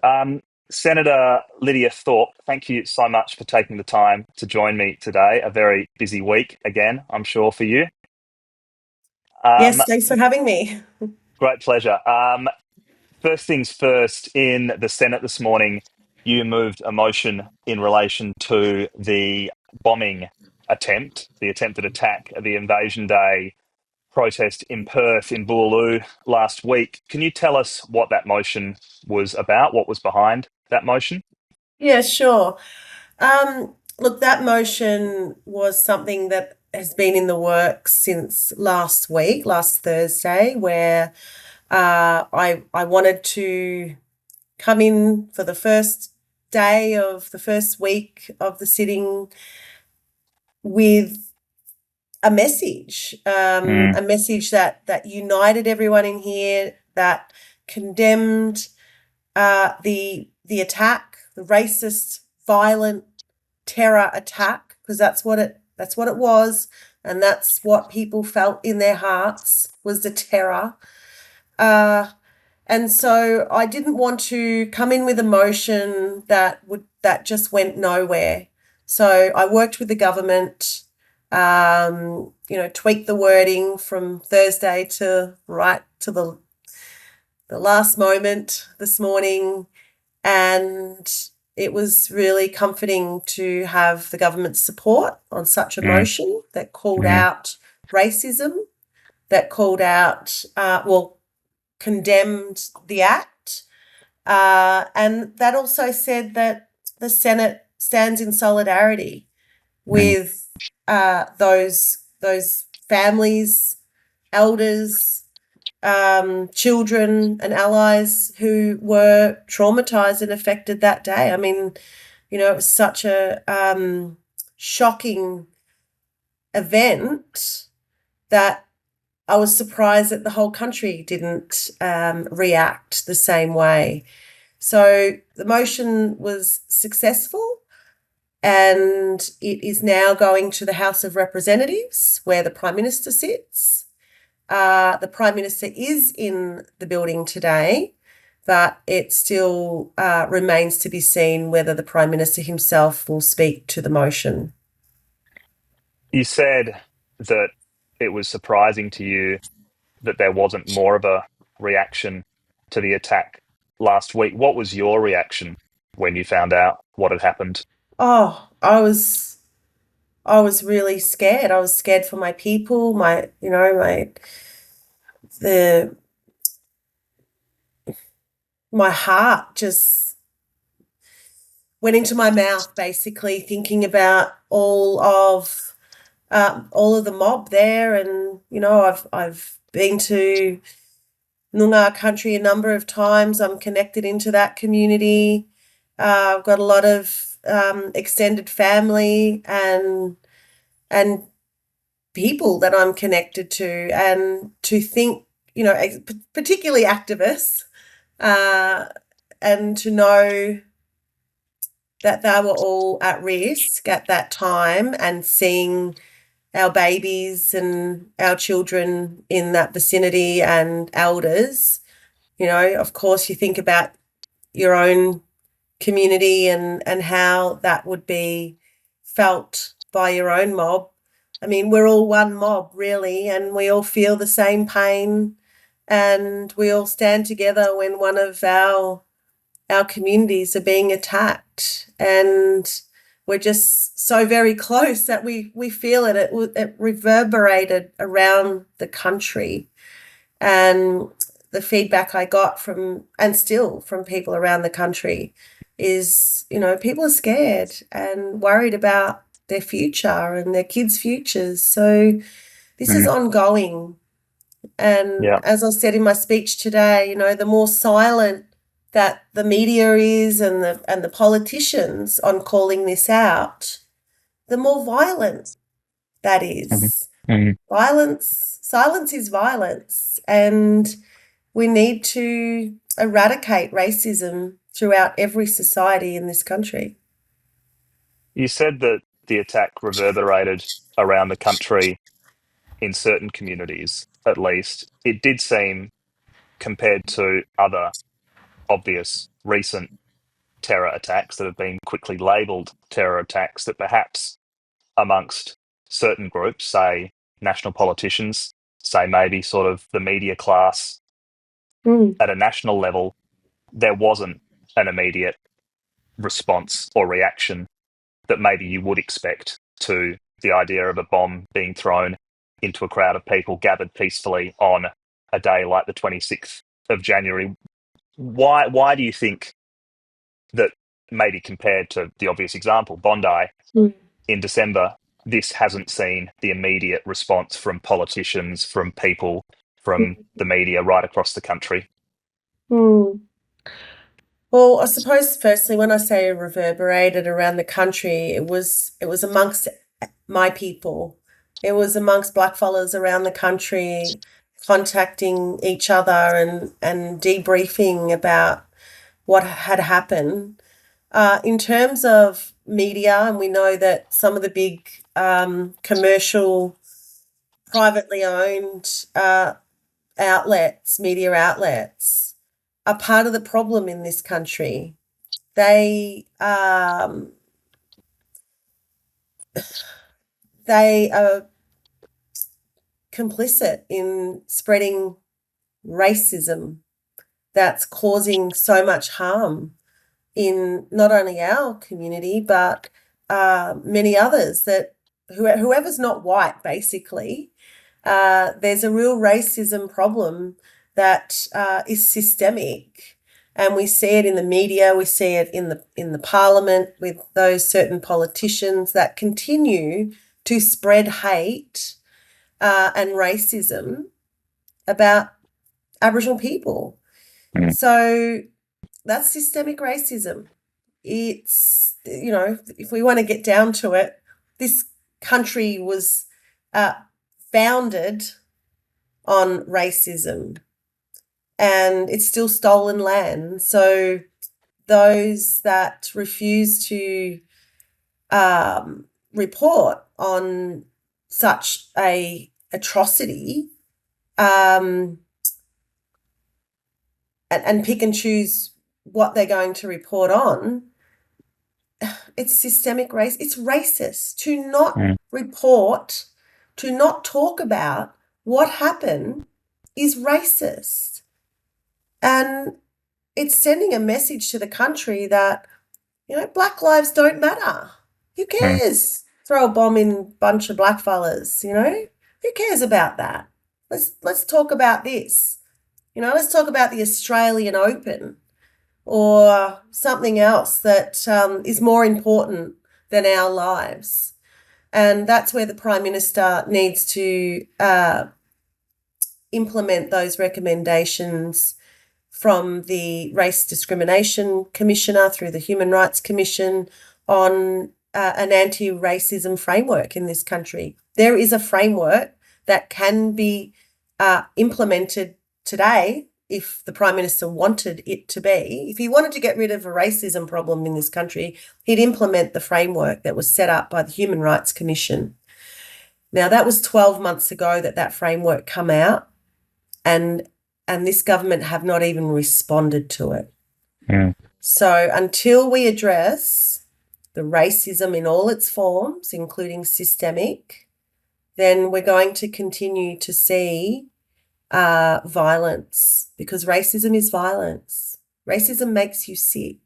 Um, Senator Lidia Thorpe, thank you so much for taking the time to join me today. A very busy week again, I'm sure, for you. Um, Yes, thanks for having me. Great pleasure. First things first, in the Senate this morning, you moved a motion in relation to the bombing attempt, the attempted attack at the Invasion Day protest in Perth, in Boolaloo last week. Can you tell us what that motion was about? What was behind that motion? Yeah, sure. Look, that motion was something that has been in the works since last week, last Thursday, where I wanted to come in for the first day of the first week of the sitting with Mm, a message that united everyone in here, that condemned the attack, the racist, violent terror attack, because that's what it was, and that's what people felt in their hearts was the terror. Uh, and so I didn't want to come in with a motion that just went nowhere. So I worked with the government, tweaked the wording from Thursday to right to the last moment this morning, and it was really comforting to have the government's support on such a mm, motion that called mm. out racism, that called out, condemned the act, and that also said that the Senate stands in solidarity Mm. with those families, elders, children, and allies who were traumatized and affected that day. I mean, it was such a shocking event that I was surprised that the whole country didn't react the same way. So the motion was successful, and it is now going to the House of Representatives, where the Prime Minister sits. The Prime Minister is in the building today, but it still remains to be seen whether the Prime Minister himself will speak to the motion. You said that it was surprising to you that there wasn't more of a reaction to the attack last week. What was your reaction when you found out what had happened? Oh, I was really scared. I was scared for my people, the my heart just went into my mouth, basically thinking about all of the mob there. And I've been to Noongar country a number of times. I'm connected into that community. I've got a lot of extended family and people that I'm connected to, and to think, particularly activists, uh, and to know that they were all at risk at that time, and seeing our babies and our children in that vicinity and elders. Of course, you think about your own community and how that would be felt by your own mob. I mean, we're all one mob, really, and we all feel the same pain, and we all stand together when one of our communities are being attacked, and we're just so very close that we feel it. It reverberated around the country, and the feedback I got from, and still from, people around the country is, people are scared and worried about their future and their kids' futures. So this is Mm, ongoing. And yeah. as I said in my speech today, the more silent that the media is, and the politicians on calling this out, the more violent that Mhm. is. Mm. Silence is violence, and we need to eradicate racism throughout every society in this country. You said that the attack reverberated around the country in certain communities, at least. It did seem, compared to other obvious recent terror attacks that have been quickly labelled terror attacks, that perhaps amongst certain groups, say national politicians, say maybe sort of the media class at a national level, there wasn't an immediate response or reaction that maybe you would expect to the idea of a bomb being thrown into a crowd of people gathered peacefully on a day like the 26th of January. Why do you think that, maybe compared to the obvious example, Bondi, in December, this hasn't seen the immediate response from politicians, from people, from the media right across the country? Well, I suppose firstly, when I say reverberated around the country, it was amongst my people. It was amongst blackfellas around the country, contacting each other and debriefing about what had happened. In terms of media, and we know that some of the big commercial, privately owned outlets, media outlets, are part of the problem in this country. They are complicit in spreading racism that's causing so much harm in not only our community but many others, that whoever's not white, basically, there's a real racism problem that is systemic, and we see it in the media, we see it in the parliament with those certain politicians that continue to spread hate and racism about Aboriginal people. So that's systemic racism. It's, if we want to get down to it, this country was founded on racism, and it's still stolen land. So those that refuse to report on such a atrocity and pick and choose what they're going to report on, it's systemic race. It's racist to not report, to not talk about what happened, is racist. And it's sending a message to the country that, black lives don't matter. Who cares? Throw a bomb in a bunch of black fellas, Who cares about that? Let's talk about this. Let's talk about the Australian Open or something else that is more important than our lives. And that's where the Prime Minister needs to implement those recommendations from the Race Discrimination Commissioner through the Human Rights Commission on an anti-racism framework in this country. There is a framework that can be implemented today if the Prime Minister wanted it to be. If he wanted to get rid of a racism problem in this country, he'd implement the framework that was set up by the Human Rights Commission. Now, that was 12 months ago that framework come out, and this government have not even responded to it. So until we address the racism in all its forms, including systemic, then we're going to continue to see violence, because racism is violence. Racism makes you sick.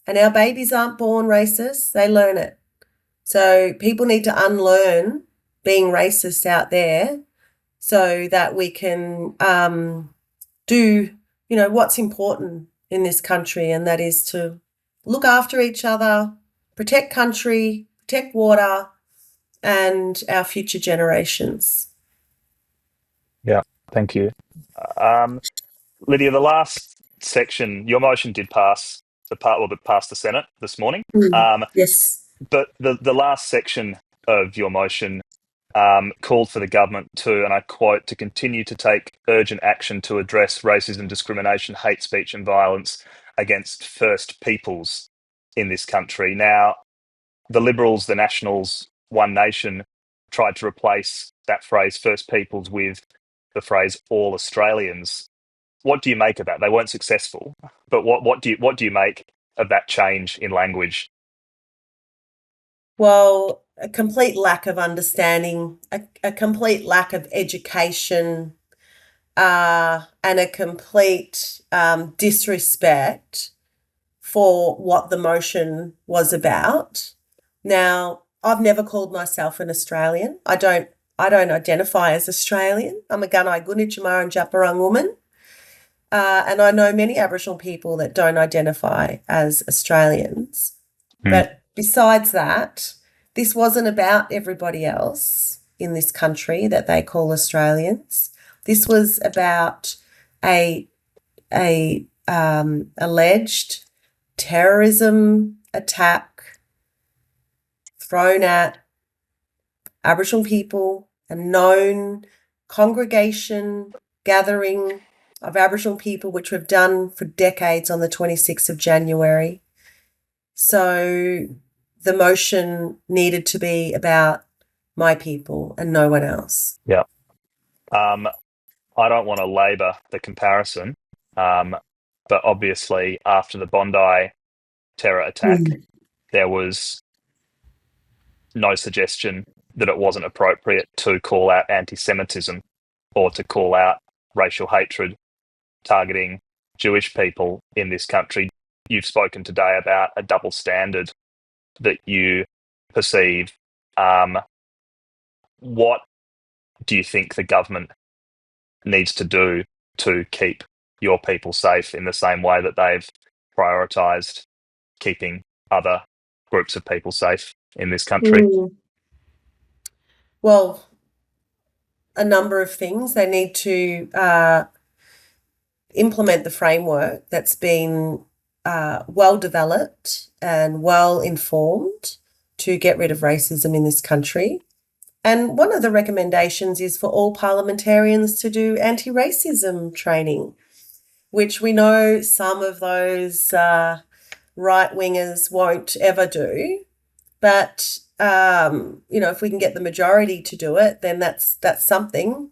And our babies aren't born racist, they learn it. So people need to unlearn being racist out there so that we can do, what's important in this country, and that is to look after each other, protect country, protect water, and our future generations. Yeah, thank you. Lydia, the last section, your motion did pass it passed the Senate this morning. Yes. But the last section of your motion called for the government to, and I quote, to continue to take urgent action to address racism, discrimination, hate speech and violence against First Peoples in this country. Now, the Liberals, the Nationals, One Nation tried to replace that phrase First Peoples with the phrase all Australians. what do you make of that? They weren't successful, but what do you make of that change in language? Well, a complete lack of understanding, a complete lack of education, and a complete disrespect for what the motion was about. Now, I've never called myself an Australian. I don't identify as Australian. I'm a Gunnai, Gunditjmara and Djab Wurrung woman. And I know many Aboriginal people that don't identify as Australians. But besides that, this wasn't about everybody else in this country that they call Australians. This was about a alleged terrorism attack thrown at Aboriginal people, a known congregation, gathering of Aboriginal people, which we've done for decades on the 26th of January. So the motion needed to be about my people and no one else. Yeah. I don't want to labour the comparison, but obviously after the Bondi terror attack, there was no suggestion that it wasn't appropriate to call out anti-Semitism or to call out racial hatred targeting Jewish people in this country. You've spoken today about a double standard that you perceive. What do you think the government needs to do to keep your people safe in the same way that they've prioritised keeping other groups of people safe in this country? Well, a number of things. They need to implement the framework that's been well developed and well informed to get rid of racism in this country. And one of the recommendations is for all parliamentarians to do anti-racism training, which we know some of those right-wingers won't ever do. But, if we can get the majority to do it, then that's something.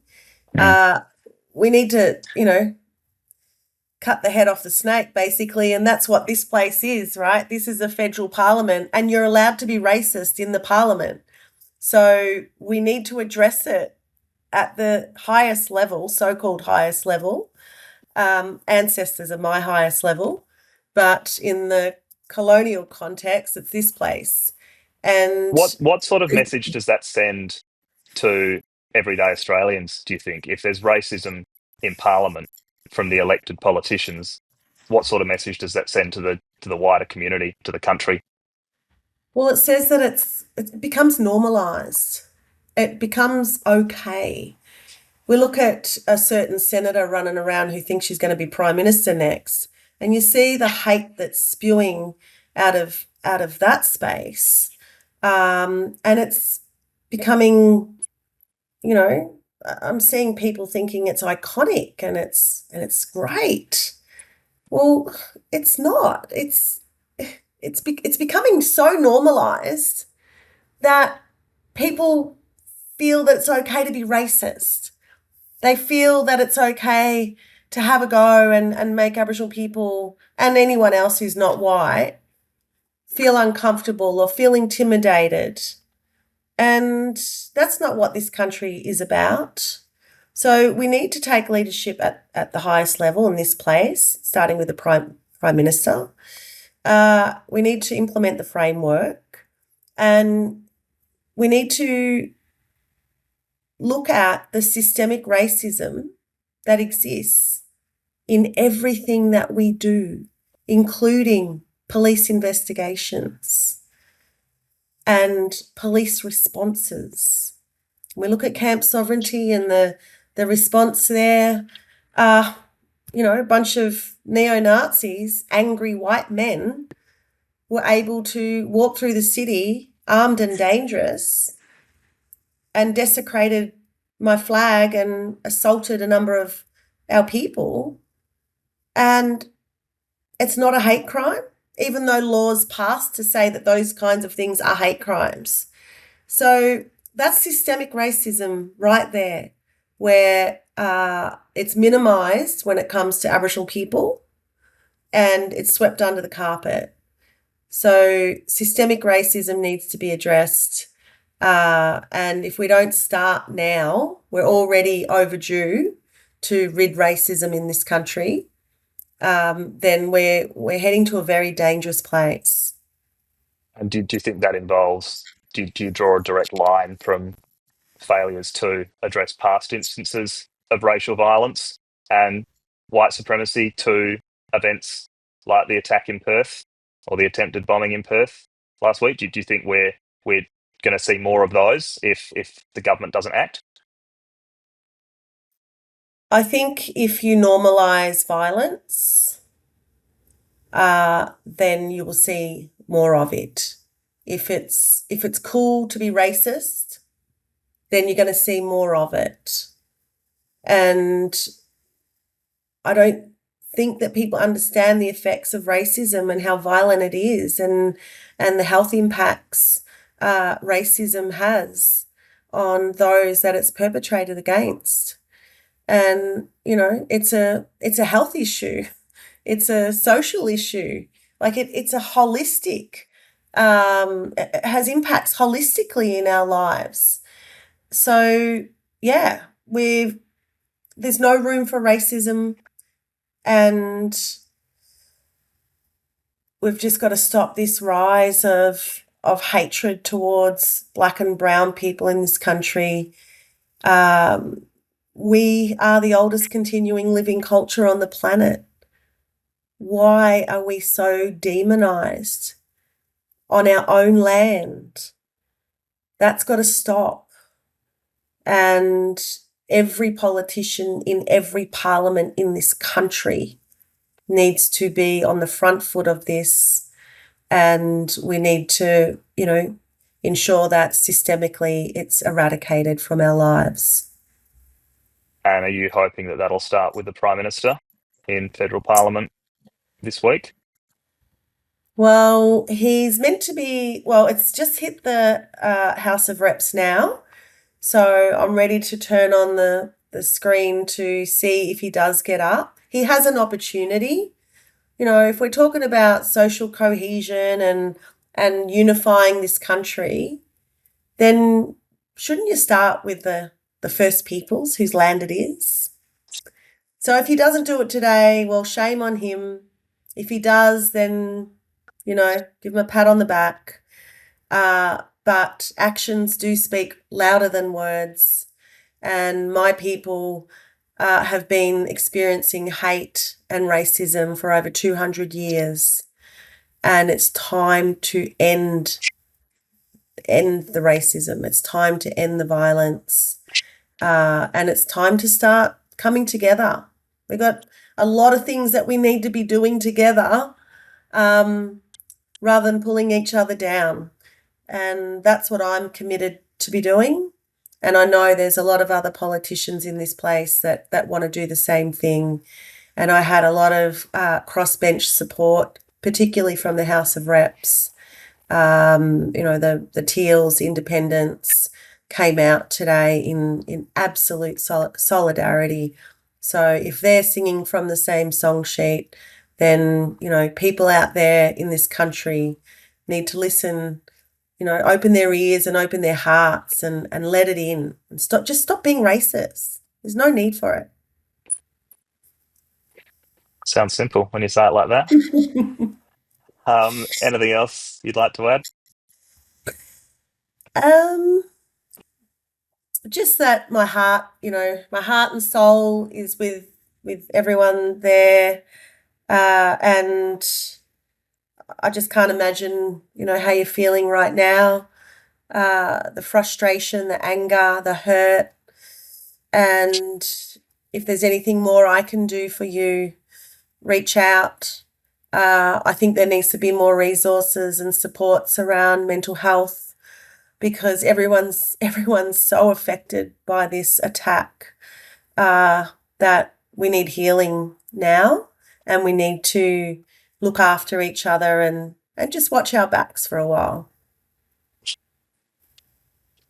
We need to, cut the head off the snake, basically, and that's what this place is, right? This is a federal parliament, and you're allowed to be racist in the parliament. So we need to address it at the highest level, so-called highest level. Ancestors are my highest level, but in the colonial context, it's this place. And what sort of message does that send to everyday Australians, do you think? If there's racism in Parliament from the elected politicians, what sort of message does that send to the wider community, to the country? Well, it says that it becomes normalised. It becomes okay. We look at a certain senator running around who thinks she's going to be Prime Minister next, and you see the hate that's spewing out of that space. And it's becoming, I'm seeing people thinking it's iconic and it's great. Well, it's not. It's becoming so normalised that people feel that it's okay to be racist. They feel that it's okay to have a go and make Aboriginal people and anyone else who's not white feel uncomfortable or feel intimidated. And that's not what this country is about. So we need to take leadership at the highest level in this place, starting with the Prime Minister. We need to implement the framework, and we need to look at the systemic racism that exists in everything that we do, including police investigations and police responses. We look at Camp Sovereignty and the response there. A bunch of neo-Nazis, angry white men, were able to walk through the city armed and dangerous and desecrated my flag and assaulted a number of our people. And it's not a hate crime, even though laws passed to say that those kinds of things are hate crimes. So that's systemic racism right there, where it's minimised when it comes to Aboriginal people, and it's swept under the carpet. So systemic racism needs to be addressed. And if we don't start now, we're already overdue to rid racism in this country. Then we're heading to a very dangerous place. And do you think that involves, do you draw a direct line from failures to address past instances of racial violence and white supremacy to events like the attack in Perth or the attempted bombing in Perth last week? Do you think we're going to see more of those if the government doesn't act? I think if you normalise violence, then you will see more of it. If it's cool to be racist, then you're going to see more of it. And I don't think that people understand the effects of racism and how violent it is, and the health impacts racism has on those that it's perpetrated against. And it's a health issue. It's a social issue. Like it's a holistic, it has impacts holistically in our lives. So yeah, there's no room for racism, and we've just got to stop this rise of hatred towards Black and brown people in this country. We are the oldest continuing living culture on the planet. Why are we so demonized on our own land? That's got to stop. And every politician in every parliament in this country needs to be on the front foot of this. And we need to, ensure that systemically it's eradicated from our lives. And are you hoping that that'll start with the Prime Minister in federal parliament this week? Well, he's meant to be, it's just hit the House of Reps now. So I'm ready to turn on the screen to see if he does get up. He has an opportunity. If we're talking about social cohesion and unifying this country, then shouldn't you start with the First Peoples whose land it is? So if he doesn't do it today, well, shame on him. If he does, then, give him a pat on the back. But actions do speak louder than words. And my people have been experiencing hate and racism for over 200 years. And it's time to end the racism. It's time to end the violence. And it's time to start coming together. We've got a lot of things that we need to be doing together rather than pulling each other down. And that's what I'm committed to be doing. And I know there's a lot of other politicians in this place that want to do the same thing. And I had a lot of crossbench support, particularly from the House of Reps. The Teals independents came out today in absolute solidarity. So if they're singing from the same song sheet, then, people out there in this country need to listen, open their ears and open their hearts and let it in, and stop being racist. There's no need for it. Sounds simple when you say it like that. Anything else you'd like to add? Just that my heart and soul is with everyone there, and I just can't imagine, how you're feeling right now, the frustration, the anger, the hurt, and if there's anything more I can do for you, reach out. I think there needs to be more resources and supports around mental health, because everyone's so affected by this attack that we need healing now, and we need to look after each other and just watch our backs for a while.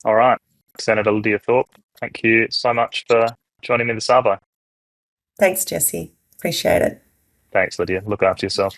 All right. Senator Lidia Thorpe, thank you so much for joining me this arvo. Thanks, Jesse. Appreciate it. Thanks, Lydia. Look after yourself.